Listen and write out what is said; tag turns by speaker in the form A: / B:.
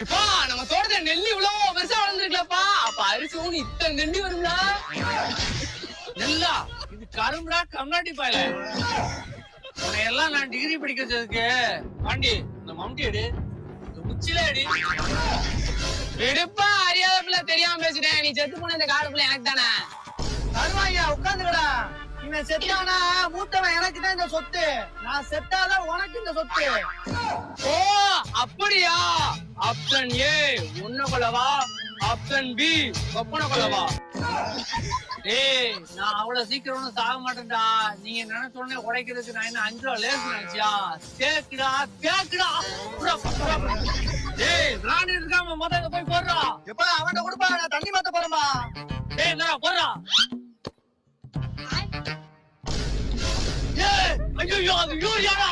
A: இப்பா நம்ம தோட்டத்துல நெல்லி இவ்வளவு பெருசா வளர்ந்துருக்கலப்பா. அப்ப அரிசி ஊனி இத்தனை நெல்லி வரும்ல.
B: நெல்லா இது கரும்புடா கம்நாட்டி பாயல. உன்னையெல்லாம் நான் டிகிரி படிக்க வச்சதுக்கு பாண்டி இந்த மம்டி அடி இந்த உச்சில அடி.
A: விடுப்பா, அறியாத பிள்ளை தெரியாம பேசிட்டேன். நீ செத்து போன இந்த காடு பிள்ளை எனக்கு தானே.
C: தருவாயா உட்காந்துக்கடா. இவன் செத்தானா மூத்தவன் எனக்கு தான் இந்த சொத்து. நான் செத்தாதான் உனக்கு இந்த சொத்து.
A: ஓ அப்படியா? ஆப்ஷன் ஏ உன்ன கொள்ளவா, ஆப்ஷன் பி ஒப்பனை கொள்ளவா?
B: ஏய் நான் அவ்வளவு சீக்கிரம் சாக மாட்டேன்டா. நீங்க நினைச்ச உடனே உடைக்கிறதுக்கு நான் என்ன 5 ரூபா லேசு நினைச்சியா? தேக்குடா தேக்குடா. ஏய் ராணி இருக்காம முதல்ல போய் போடுறா.
C: எப்பா அவன்கிட்ட கொடுப்பா, நான் தண்ணி மாத்த போறேன்பா.
B: ஏய் என்னடா போடுறா. ஏய் ஐயோ அது யூரியாடா.